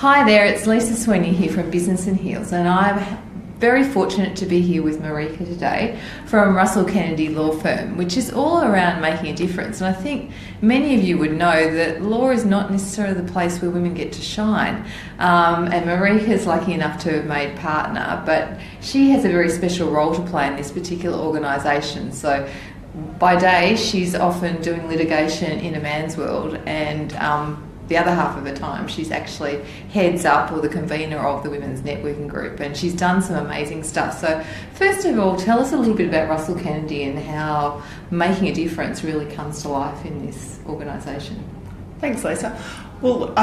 Hi there, it's Lisa Sweeney here from Business and Heels, and I'm very fortunate to be here with Marika today from Russell Kennedy Law Firm, which is all around making a difference. And I think many of you would know that law is not necessarily the place where women get to shine. And Marika is lucky enough to have made partner, but she has a very special role to play in this particular organisation. So by day, she's often doing litigation in a man's world, and the other half of the time she's actually heads up or the convener of the Women's Networking Group, and she's done some amazing stuff. So first of all, tell us a little bit about Russell Kennedy and how making a difference really comes to life in this organisation. Thanks, Lisa. Well,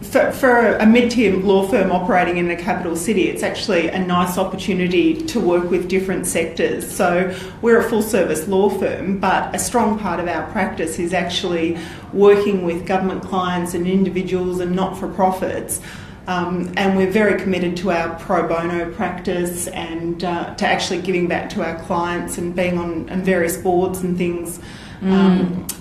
for a mid-tier law firm operating in a capital city, it's actually a nice opportunity to work with different sectors. So we're a full-service law firm, but a strong part of our practice is actually working with government clients and individuals and not-for-profits. And we're very committed to our pro bono practice and to actually giving back to our clients and being on various boards and things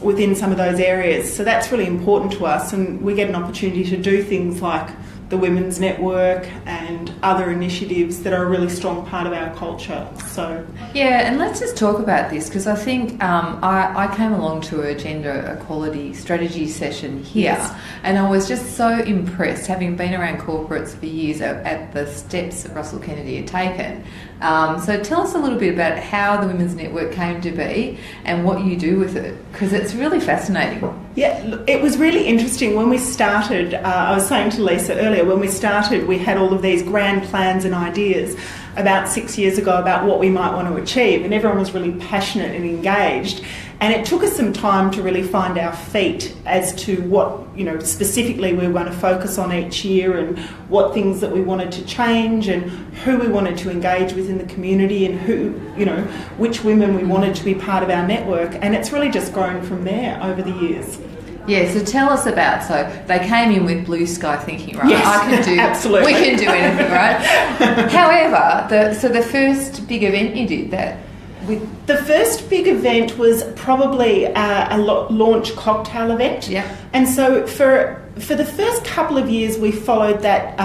within some of those areas. So that's really important to us, and we get an opportunity to do things like the Women's Network and other initiatives that are a really strong part of our culture. So yeah, and let's just talk about this, because I think I came along to a gender equality strategy session here, yes, and I was just so impressed, having been around corporates for years, at the steps that Russell Kennedy had taken. So tell us a little bit about how the Women's Network came to be and what you do with it, because it's really fascinating. Yeah, it was really interesting when we started. I was saying to Lisa earlier, when we started, we had all of these grand plans and ideas about 6 years ago about what we might want to achieve, and everyone was really passionate and engaged. And it took us some time to really find our feet as to what, specifically we were going to focus on each year, and what things that we wanted to change, and who we wanted to engage with in the community, and who, which women we wanted to be part of our network. And it's really just grown from there over the years. Yeah, so tell us about, so they came in with blue sky thinking, right? Yes, I can do, absolutely. We can do anything, right? However, the first big event you did, the first big event was probably a launch cocktail event. Yeah. And so for the first couple of years, we followed that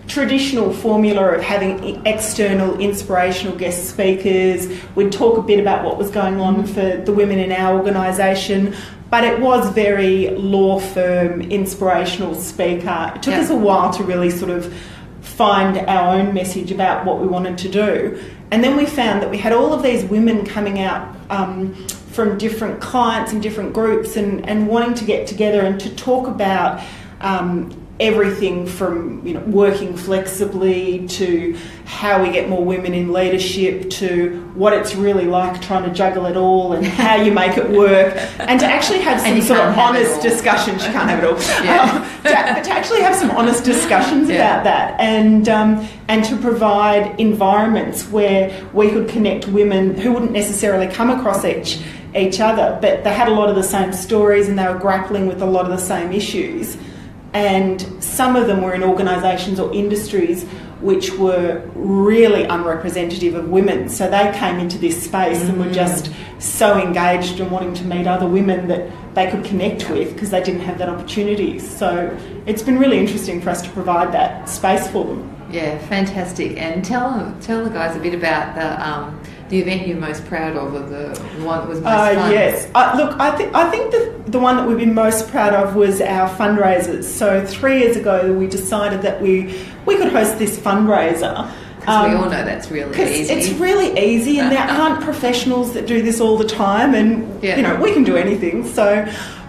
traditional formula of having external inspirational guest speakers. We'd talk a bit about what was going on for the women in our organisation, but it was very law firm, inspirational speaker. It took us a while to really sort of find our own message about what we wanted to do. And then we found that we had all of these women coming out from different clients and different groups and wanting to get together and to talk about everything from working flexibly to how we get more women in leadership to what it's really like trying to juggle it all and how you make it work, and to actually have some sort of honest discussions. You can't have it all. But to actually have some honest discussions about that, and to provide environments where we could connect women who wouldn't necessarily come across each other, but they had a lot of the same stories and they were grappling with a lot of the same issues. And some of them were in organisations or industries which were really unrepresentative of women. So they came into this space and were just so engaged and wanting to meet other women that they could connect with because they didn't have that opportunity. So it's been really interesting for us to provide that space for them. Yeah, fantastic. And tell the guys a bit about the event you're most proud of, or the one that was most fun. Yes. Look, I think the one that we've been most proud of was our fundraisers. So 3 years ago, we decided that we could host this fundraiser. Because we all know that's really easy. It's really easy, and there aren't professionals that do this all the time, and we can do anything. So,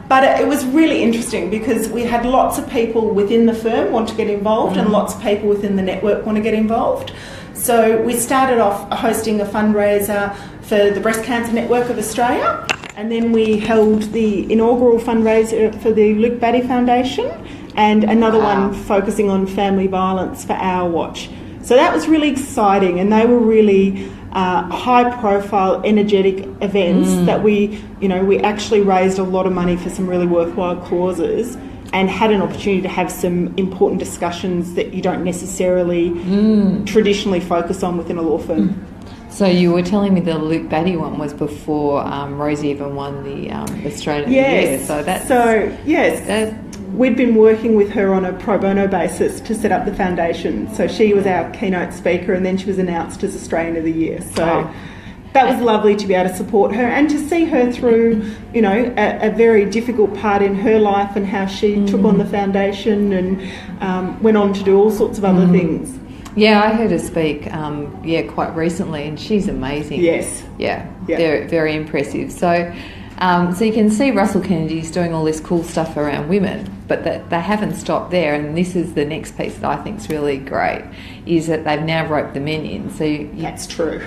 but it was really interesting because we had lots of people within the firm want to get involved, and lots of people within the network want to get involved. So we started off hosting a fundraiser for the Breast Cancer Network of Australia, and then we held the inaugural fundraiser for the Luke Batty Foundation, and another one focusing on family violence for Our Watch. So that was really exciting, and they were really high-profile, energetic events that we actually raised a lot of money for some really worthwhile causes, and had an opportunity to have some important discussions that you don't necessarily traditionally focus on within a law firm. So you were telling me the Luke Batty one was before Rosie even won the Australian Year. Yes. we'd been working with her on a pro bono basis to set up the foundation. So she was our keynote speaker, and then she was announced as Australian of the Year. So that was lovely to be able to support her and to see her through, you know, a very difficult part in her life and how she took on the foundation and went on to do all sorts of other things. Yeah, I heard her speak, quite recently, and she's amazing. Yes. Yeah, they're very impressive. So you can see Russell Kennedy's doing all this cool stuff around women, but that they haven't stopped there, and this is the next piece that I think is really great, is that they've now roped the men in. That's true.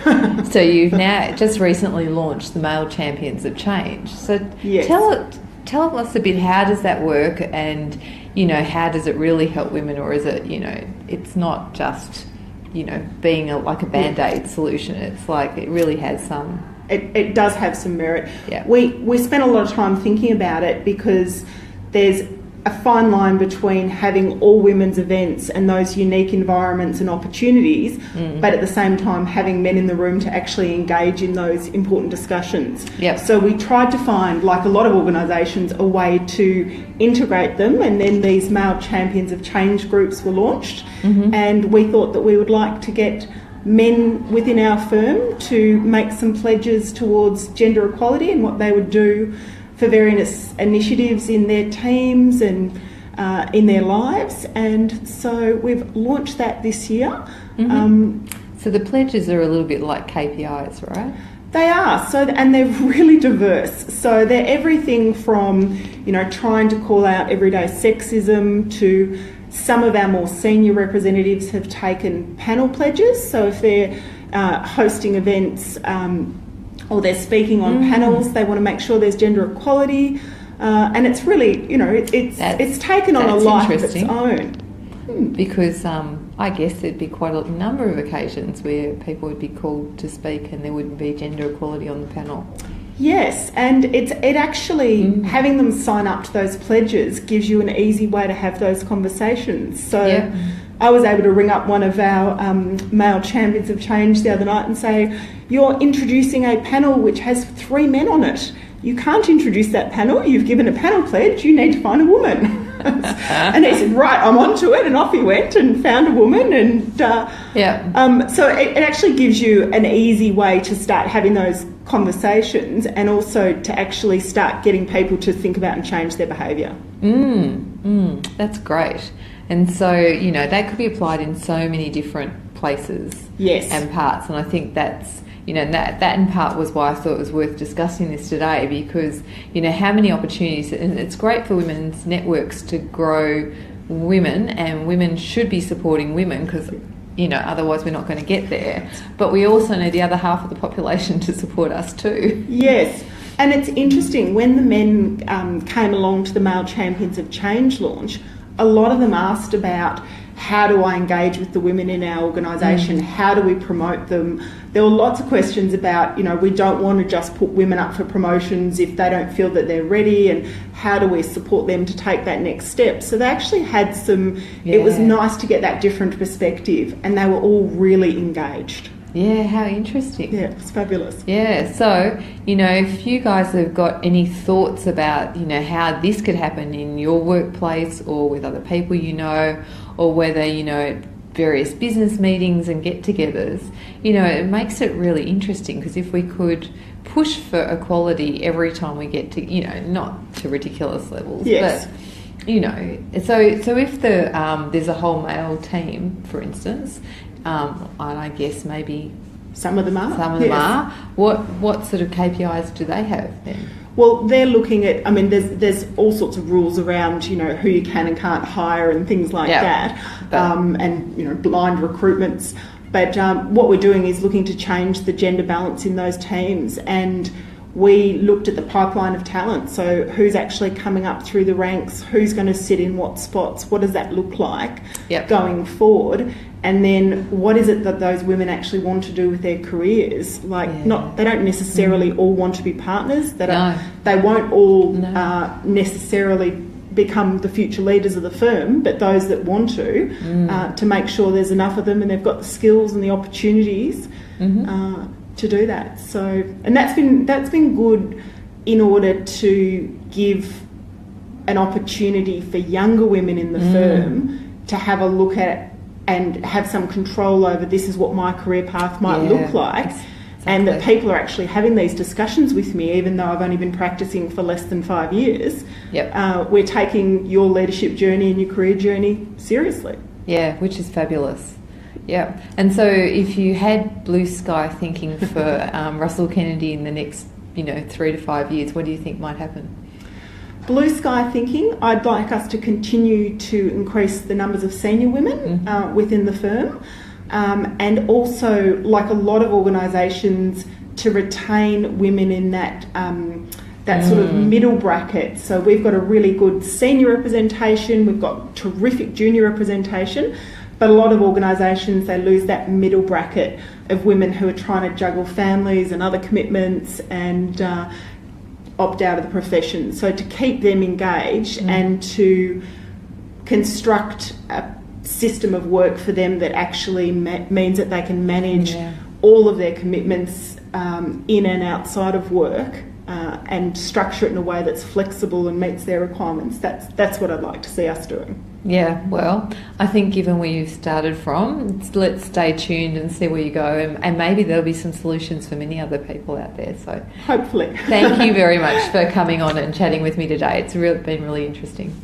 So you've now just recently launched the Male Champions of Change. So tell us a bit, how does that work, and, you know, how does it really help women, or is it, you know, it's not just, you know, being like a Band-Aid solution. It's like it really has some... It does have some merit. Yeah. We spent a lot of time thinking about it because there's a fine line between having all women's events and those unique environments and opportunities, but at the same time having men in the room to actually engage in those important discussions. Yep. So we tried to find, like a lot of organisations, a way to integrate them, and then these Male Champions of Change groups were launched, and we thought that we would like to get men within our firm to make some pledges towards gender equality and what they would do for various initiatives in their teams and in their lives. And so we've launched that this year. So the pledges are a little bit like KPIs, right? They are, and they're really diverse. So they're everything from, you know, trying to call out everyday sexism to some of our more senior representatives have taken panel pledges. So if they're hosting events or they're speaking on panels, they want to make sure there's gender equality. And it's really, you know, it's taken on a life of its own. Because I guess there'd be quite a number of occasions where people would be called to speak and there wouldn't be gender equality on the panel. Yes, and it actually, having them sign up to those pledges gives you an easy way to have those conversations. So I was able to ring up one of our Male Champions of Change the other night and say, you're introducing a panel which has 3 men on it. You can't introduce that panel. You've given a panel pledge. You need to find a woman. And he said, right, I'm onto it. And off he went and found a woman. And so it actually gives you an easy way to start having those conversations and also to actually start getting people to think about and change their behaviour. That's great. And so, you know, that could be applied in so many different places and parts. And I think that's, you know, that in part was why I thought it was worth discussing this today, because, you know, how many opportunities, and it's great for women's networks to grow women, and women should be supporting women because, you know, otherwise we're not going to get there. But we also need the other half of the population to support us too. Yes. And it's interesting, when the men came along to the Male Champions of Change launch, a lot of them asked about, how do I engage with the women in our organisation? How do we promote them? There were lots of questions about, you know, we don't want to just put women up for promotions if they don't feel that they're ready, and how do we support them to take that next step? So they actually had some, it was nice to get that different perspective, and they were all really engaged. Yeah, how interesting. Yeah, it's fabulous. Yeah, so, you know, if you guys have got any thoughts about, you know, how this could happen in your workplace or with other people you know, or whether, you know, various business meetings and get-togethers, you know, it makes it really interesting, because if we could push for equality every time we get to, you know, not to ridiculous levels, but, you know, so if there's a whole male team, for instance, and I guess maybe some of them are. Some of them are. What sort of KPIs do they have then? Well, they're looking at, I mean, there's all sorts of rules around, you know, who you can and can't hire and things like that, and, you know, blind recruitments. But what we're doing is looking to change the gender balance in those teams, and we looked at the pipeline of talent. So who's actually coming up through the ranks, who's going to sit in what spots, what does that look like going forward? And then what is it that those women actually want to do with their careers? Like, they don't necessarily all want to be partners. They won't all necessarily become the future leaders of the firm, but those that want to make sure there's enough of them and they've got the skills and the opportunities to do that. So, and that's been good in order to give an opportunity for younger women in the firm to have a look at and have some control over, this is what my career path might look like. Exactly. And that people are actually having these discussions with me, even though I've only been practicing for less than 5 years. We're taking your leadership journey and your career journey seriously. Yeah, which is fabulous. Yeah. And so if you had blue sky thinking for Russell Kennedy in the next 3 to 5 years, what do you think might happen? Blue sky thinking, I'd like us to continue to increase the numbers of senior women within the firm, and also, like a lot of organisations, to retain women in that sort of middle bracket. So we've got a really good senior representation, we've got terrific junior representation, but a lot of organisations, they lose that middle bracket of women who are trying to juggle families and other commitments and opt out of the profession. So to keep them engaged and to construct a system of work for them that actually means that they can manage all of their commitments in and outside of work, and structure it in a way that's flexible and meets their requirements. That's what I'd like to see us doing. Yeah, well, I think given where you've started from, let's stay tuned and see where you go, and maybe there'll be some solutions for many other people out there. So hopefully. Thank you very much for coming on and chatting with me today. It's been really interesting.